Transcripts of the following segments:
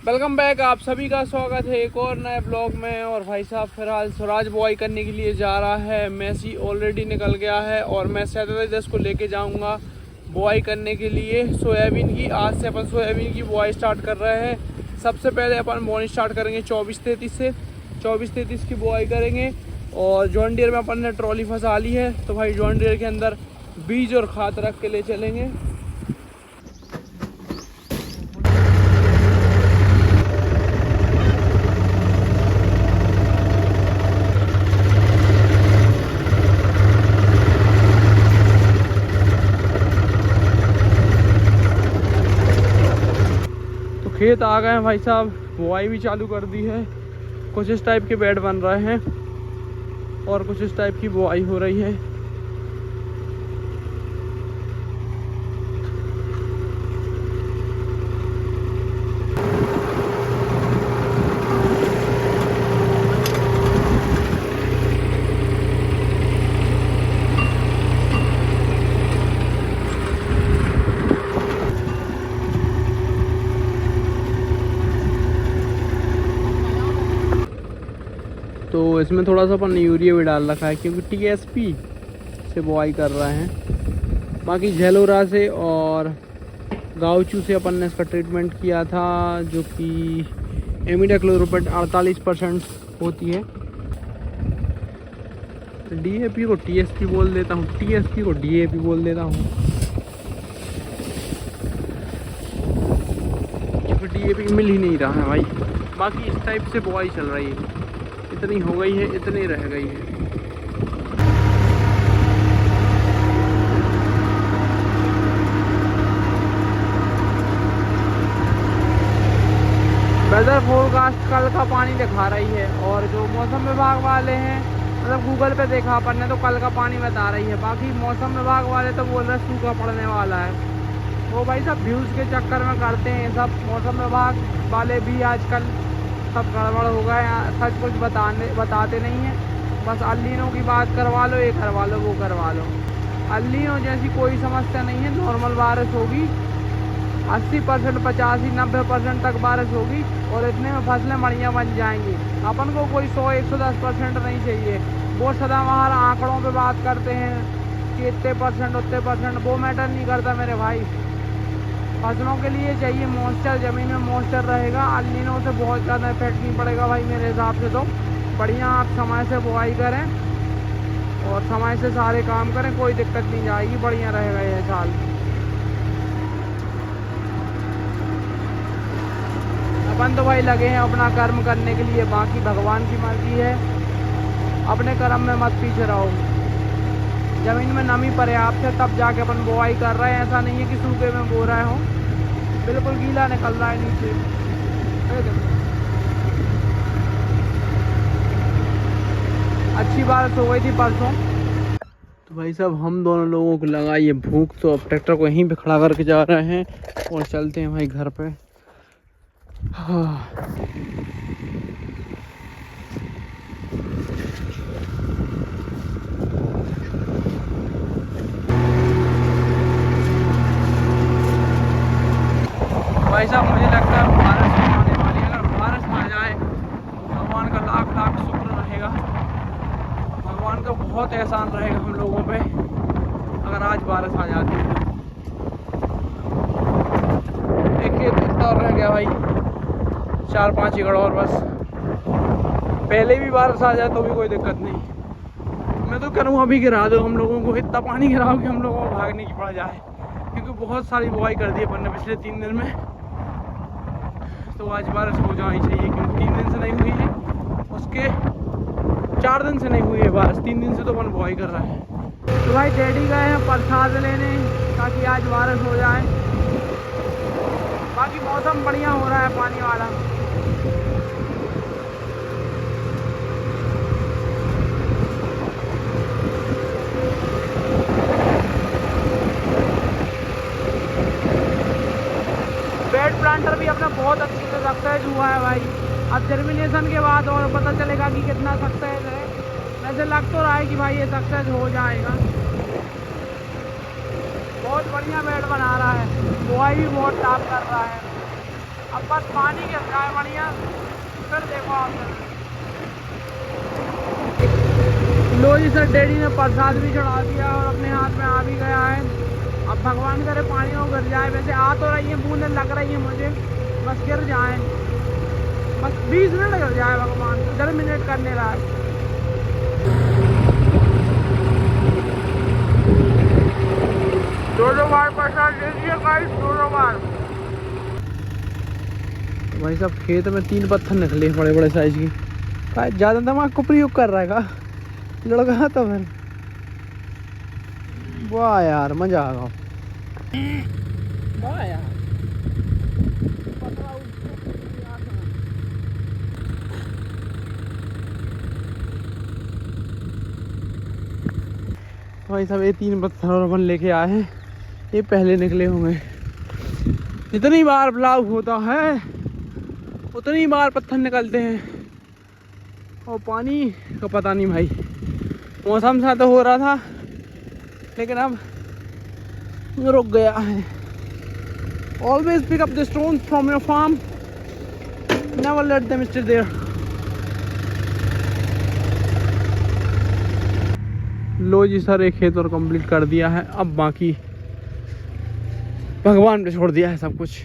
Welcome back. आप सभी का स्वागत है एक और नए ब्लॉग में। और भाई साहब फिलहाल स्वराज बुआई करने के लिए जा रहा है। मैसी ऑलरेडी निकल गया है और मैं सैटरडे 10 को लेके जाऊंगा बुआई करने के लिए सोयाबीन की। आज से अपन सोयाबीन की बुआई स्टार्ट कर रहे हैं। सबसे पहले अपन बोनी स्टार्ट करेंगे 24-33 से। 24-33 की बुआई करेंगे। और जॉन डियर में अपन ने ट्रॉली फंसा ली है, तो भाई जॉन डियर के अंदर बीज और खाद रख के ले चलेंगे। खेत आ गए हैं भाई साहब, बुआई भी चालू कर दी है। कुछ इस टाइप के बेड बन रहे हैं और कुछ इस टाइप की बुआई हो रही है। तो इसमें थोड़ा सा अपन यूरिया भी डाल रखा है क्योंकि टीएसपी से बुआई कर रहे हैं। बाकी झेलोरा से और गाउचू से अपन ने इसका ट्रीटमेंट किया था, जो कि इमिडाक्लोप्रिड 48% होती है। डीएपी को टीएसपी बोल देता हूँ, टीएसपी को डीएपी बोल देता हूँ, क्योंकि डीएपी मिल ही नहीं रहा है भाई। बाकी इस टाइप से बुआई चल रही है। इतनी हो गई है, इतनी रह गई है। वेदर फोरकास्ट कल का पानी दिखा रही है और जो मौसम विभाग वाले हैं, मतलब गूगल पे देखा अपन ने, तो कल का पानी बता रही है। बाकी मौसम विभाग वाले तो बोल रहे सूखा पड़ने वाला है। वो भाई सब व्यूज़ के चक्कर में करते हैं सब। मौसम विभाग वाले भी आजकल सब गड़बड़ हो गए, सच कुछ बताते नहीं हैं। बस अल्लीनो की बात करवा लो, ये करवा लो, वो करवा लो। अल्लीनो जैसी कोई समस्या नहीं है, नॉर्मल बारिश होगी। 80%, 85, 90% तक बारिश होगी और इतने में फसलें बढ़िया बन जाएंगी। अपन को कोई 100-110% नहीं चाहिए। वो सदाबहार आंकड़ों पे बात करते हैं कि इतने परसेंट, उतने परसेंट, वो मैटर नहीं करता मेरे भाई। फसलों के लिए चाहिए मॉइस्चर, ज़मीन में मॉइस्चर रहेगा। अल्नीनो से बहुत ज़्यादा इफेक्ट नहीं पड़ेगा भाई मेरे हिसाब से। तो बढ़िया आप समय से बुआई करें और समय से सारे काम करें, कोई दिक्कत नहीं जाएगी, बढ़िया रहेगा ये साल। अपन तो भाई लगे हैं अपना कर्म करने के लिए, बाकी भगवान की मर्जी है। अपने कर्म में मत पीछे रहो। ज़मीन में नमी पर्याप्त है तब जाके अपन बुआई कर रहे हैं। ऐसा नहीं है कि सूखे में बो रहे हों, बिल्कुल गीला निकल रहा है नीचे। अच्छी बारिश हो गई थी परसों। तो भाई साहब हम दोनों लोगों को लगा ये भूख, तो अब ट्रैक्टर को यहीं पे खड़ा करके जा रहे हैं और चलते हैं भाई घर पे। भाई साहब मुझे लगता है बारिश आने वाली है। अगर बारिश आ जाए भगवान का लाख लाख शुक्र रहेगा। भगवान का बहुत एहसान रहेगा हम लोगों पे अगर आज बारिश आ जाती है। एक खेत इतना और रह गया भाई, 4-5 एकड़ और बस। पहले भी बारिश आ जाए तो भी कोई दिक्कत नहीं। मैं तो करूँ अभी गिरा दो हम लोगों को, इतना पानी गिराओ कि हम लोगों को भागने की पड़ जाए, क्योंकि बहुत सारी बुआई कर दी अपन ने पिछले 3 दिन में। तो आज बारिश हो जानी चाहिए, क्योंकि 3 दिन से नहीं हुई है, उसके 4 दिन से नहीं हुई है बारिश। 3 दिन से तो अपन बुआई कर रहा है। तो भाई डैडी गए हैं प्रसाद लेने ताकि आज बारिश हो जाए। बाकी मौसम बढ़िया हो रहा है पानी वाला। बेड प्लांटर भी अपना बहुत अच्छे से सक्सेस हुआ है भाई। अब जर्मिनेशन के बाद और पता चलेगा कि कितना सक्सेस है। वैसे लग तो रहा है कि भाई ये सक्सेस हो जाएगा। बहुत बढ़िया बेड बना रहा है, बुआई भी बहुत टॉप कर रहा है। अब बस पानी गिर जाए बढ़िया, फिर देखो आप। लो जी सर, डैडी ने प्रसाद भी चढ़ा दिया और अपने हाथ में आ भी गया है। अब भगवान करे पानी में गिर जाए, वैसे आ तो रही है, बूंदें लग रही है मुझे, बस गिर जाए, बस 20 मिनट गिर जाए भगवान, 10 मिनट करने रहा है। दो बार प्रसाद दे दिया गाइस, दो बार। भाई साहब खेत में 3 पत्थर निकले बड़े बड़े साइज की। ज़्यादा दिमाग को प्रयोग कर रहा है का लड़का, तो फिर वाह यार मजा आ गया, वाह यार। भाई साहब ये 3 पत्थर और अपन लेके आए हैं, ये पहले निकले होंगे। जितनी बार ब्लाव होता है उतनी बार पत्थर निकलते हैं, और पानी का पता नहीं भाई। मौसम सा तो हो रहा था लेकिन अब रुक गया है। Always pick up the stones from your farm, never let them stay there. लो जी सर, एक खेत और कंप्लीट कर दिया है, अब बाकी भगवान पे छोड़ दिया है सब कुछ।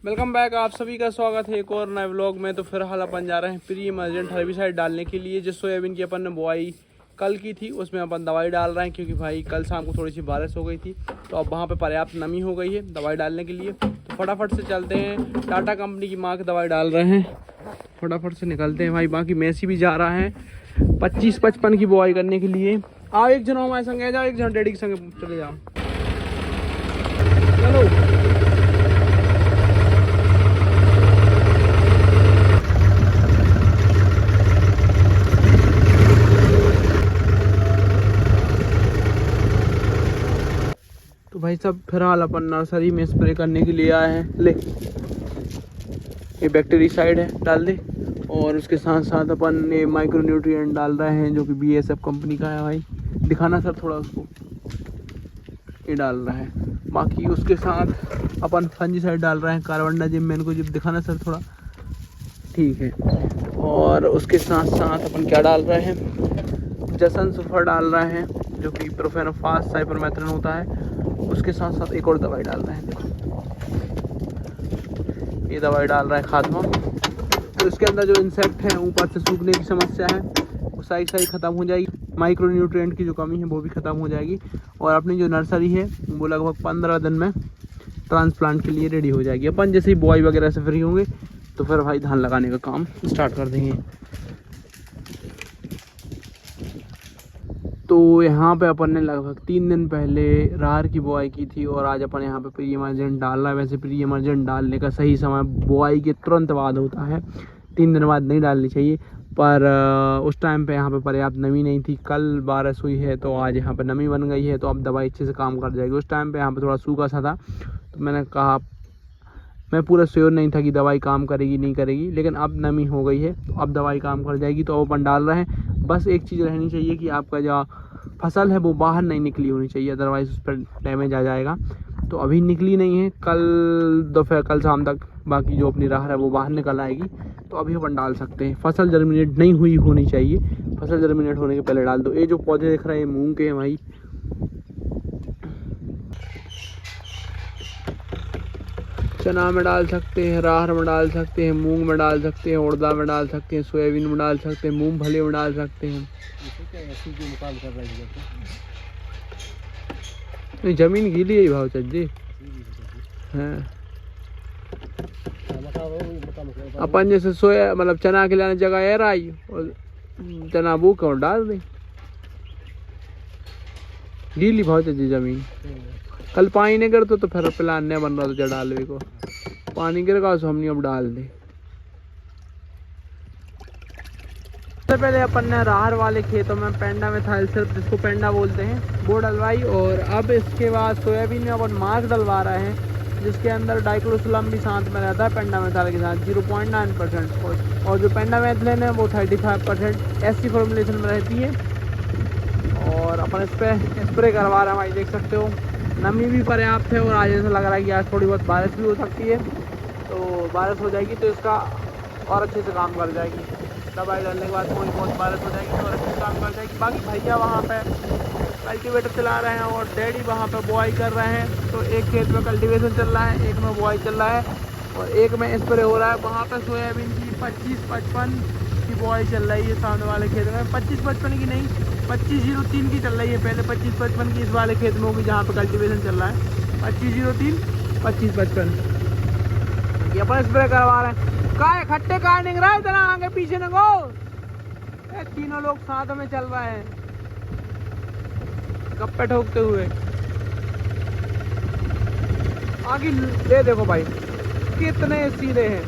वेलकम बैक, आप सभी का स्वागत है एक और नए व्लॉग में। तो फिलहाल अपन जा रहे हैं प्री इमर्जेंट हर्बिसाइड डालने के लिए। जिस सोयाबीन की अपन ने बुआई कल की थी उसमें अपन दवाई डाल रहे हैं, क्योंकि भाई कल शाम को थोड़ी सी बारिश हो गई थी, तो अब वहाँ पे पर्याप्त नमी हो गई है दवाई डालने के लिए। तो फटाफट से चलते हैं, टाटा कंपनी की माँ की दवाई डाल रहे हैं, फटाफट से निकलते हैं भाई। बाकी मैसी भी जा रहा है 25-55 की बुआई करने के लिए। आओ एक जन हमारे संग आ जाओ, एक जन डैडी के संग चले जाओ, चलो। तो भाई साहब फिलहाल अपन नर्सरी में स्प्रे करने के लिए आए हैं। ले ये बैक्टीरियासाइड है, डाल दे। और उसके साथ साथ अपन ने माइक्रो न्यूट्रिएंट डाल रहे हैं, जो कि BASF कंपनी का है भाई। दिखाना सर थोड़ा उसको, ये डाल रहा है। बाकी उसके साथ अपन फंजीसाइड डाल रहे हैं, कार्बनडाजिम। मैंने को जब दिखाना सर थोड़ा, ठीक है। और उसके साथ साथ अपन क्या डाल रहे हैं, जसन सुफर डाल रहे हैं, जो कि प्रोफेनोफास साइपरमेथ्रिन होता है। उसके साथ साथ एक और दवाई डाल रहे हैं, देखो ये दवाई डाल रहा है खात्मा। तो इसके अंदर जो इंसेक्ट हैं, ऊपर से सूखने की समस्या है, वो सारी ख़त्म हो जाएगी। माइक्रो न्यूट्रिएंट की जो कमी है वो भी ख़त्म हो जाएगी। और अपनी जो नर्सरी है वो लगभग 15 दिन में ट्रांसप्लांट के लिए रेडी हो जाएगी। अपन जैसे ही बुआई वगैरह से फ्री होंगे तो फिर भाई धान लगाने का काम स्टार्ट कर देंगे। तो यहाँ पे अपन ने लगभग 3 दिन पहले राहर की बुआई की थी, और आज अपन यहाँ पे प्री इमर्जेंट डाल रहा है। वैसे प्री इमर्जेंट डालने का सही समय बुआई के तुरंत बाद होता है, 3 दिन बाद नहीं डालनी चाहिए। पर उस टाइम पे यहाँ पे पर्याप्त नमी नहीं थी। कल बारिश हुई है तो आज यहाँ पे नमी बन गई है, तो अब दवाई अच्छे से काम कर जाएगी। उस टाइम पे यहाँ पे थोड़ा सूखा सा था, तो मैंने कहा, मैं पूरा श्योर नहीं था कि दवाई काम करेगी नहीं करेगी, लेकिन अब नमी हो गई है तो अब दवाई काम कर जाएगी। तो अब अपन डाल रहे हैं। बस एक चीज़ रहनी चाहिए कि आपका जो फसल है वो बाहर नहीं निकली होनी चाहिए, अदरवाइज़ उस पर डैमेज आ जाएगा। तो अभी निकली नहीं है, कल दोपहर कल शाम तक बाकी जो अपनी राह है वो बाहर निकल आएगी, तो अभी अपन डाल सकते हैं। फसल जर्मिनेट नहीं हुई होनी चाहिए, फसल जर्मिनेट होने के पहले डाल दो। ये जो पौधे दिख रहे हैं मूंग के हैं भाई, चना में डाल सकते हैं, राहर में डाल सकते हैं, मूंग में डाल सकते हैं, उड़दा में डाल सकते हैं, सोयाबीन में डाल सकते हैं, मूंगफली में डाल सकते हैं। नहीं जमीन गीली है भाव जी है। अपन जैसे सोया मतलब चना के लाने जगह है राई, और चना बूक और डाल दें, गीली भाव जी जमीन। कल पानी नहीं गिरता तो फिर प्लान नहीं बन रहा था डालवे को, पानी गिरेगा तो हमने अब डाल दे। सबसे पहले अपन ने राहर वाले खेतों में पेंडा मिथाइल सिर्फ, जिसको पेंडा बोलते हैं, वो डलवाई। और अब इसके बाद सोयाबीन में अपन मार्क डलवा रहे हैं, जिसके अंदर डाइक्लोसुलम भी साथ में रहता है पेंडा मिथाइल के साथ 0.9%। और जो पेंडा मिथाइल है वो 35% ऐसी फॉर्मुलेशन में रहती है। और अपन इस पर स्प्रे करवा रहे हैं भाई, देख सकते हो नमी भी पर्याप्त है। और आज ऐसा लग रहा है कि आज थोड़ी बहुत बारिश भी हो सकती है, तो बारिश हो जाएगी तो इसका और अच्छे से काम कर जाएगी। दवाई डालने के बाद थोड़ी बहुत बारिश हो जाएगी तो और अच्छे से काम कर जाएगी। बाकी भैया वहाँ पे कल्टीवेटर चला रहे हैं और डैडी वहाँ पे बुआई कर रहे हैं। तो एक खेत में कल्टीवेशन चल रहा है, एक में बुआई चल रहा है और एक में स्प्रे हो रहा है। वहाँ पे सोयाबीन की 25-55 की बुआई चल रही है सामने वाले खेत में। 25-55 की नहीं, 25-03 की चल रही है। पहले 25-55 की इस वाले खेत में होगी जहाँ पे कल्टीवेशन चल रहा है। 25-03, 25-55 ये अपन स्प्रे करवा रहे हैं। काय खट्टे काय निकल रहा है इतना आगे पीछे न गो। तीनों लोग साथ में चल रहे हैं गप्पे ठोकते हुए। आगे ये देखो भाई कितने सीधे हैं।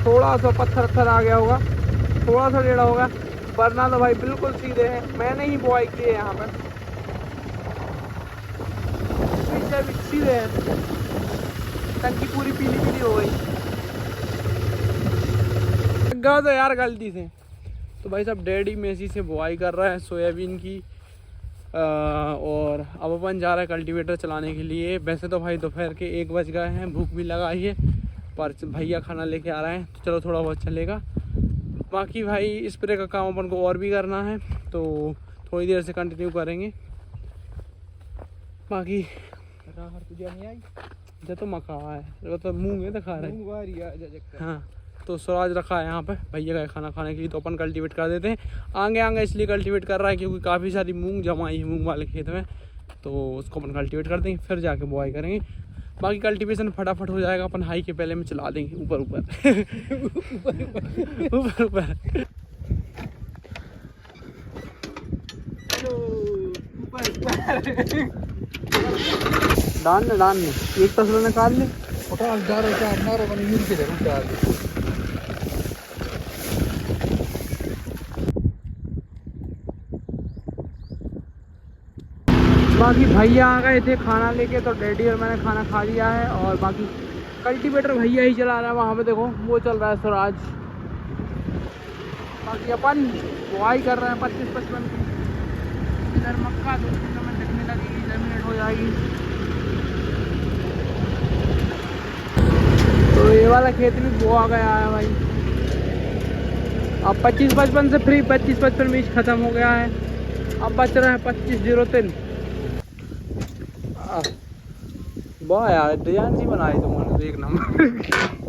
थोड़ा सा पत्थर आ गया होगा, थोड़ा सा टेढ़ा होगा, वरना तो भाई बिल्कुल सीधे हैं। मैंने ही बुआई की है यहाँ पर, पीछे भी सीधे हैं। टंकी पूरी पीली पीली हो गई तो यार गलती से। तो भाई साहब डैडी मेसी से बुआई कर रहा है सोयाबीन की और अब अपन जा रहा है कल्टीवेटर चलाने के लिए। वैसे तो भाई दोपहर के 1 बज गए हैं, भूख भी लगाई है, पर भैया खाना लेके आ रहे हैं तो चलो थोड़ा बहुत चलेगा। बाकी भाई स्प्रे का काम अपन को और भी करना है तो थोड़ी देर से कंटिन्यू करेंगे। बाकी जो तो मका है वो तो मुँह में दिखा रहे हैं। हाँ तो स्वराज रखा है यहाँ पे भैया का खाना खाने के लिए, तो अपन कल्टीवेट कर देते हैं। आगे आगे इसलिए कल्टीवेट कर रहा है क्योंकि काफ़ी सारी मूंग जमाई है मूंग वाले खेत में, तो उसको अपन कल्टीवेट कर देंगे फिर जाके बुआई करेंगे। बाकी कल्टीवेशन फटाफट हो जाएगा, अपन हाई के पहले में चला देंगे ऊपर ऊपर ऊपर डालने एक तस्वीर निकाल ले बाकी भैया आ गए थे खाना लेके तो डैडी और मैंने खाना खा लिया है। और बाकी कल्टीवेटर भैया ही चला रहा है, वहाँ पे देखो वो चल रहा है स्वराज। बाकी अपन बुआई कर रहे हैं 25-55 की। इधर मक्का 2-3 में दिखने लगेगी, जमीन हो जाएगी। तो ये वाला खेत में बुआ गया है भाई। अब 25-55 से फ्री 25-55 बीज खत्म हो गया है, अब बच रहा है 25-03। वाह यार डिजाइन सी बनाई तुमने, एक नंबर।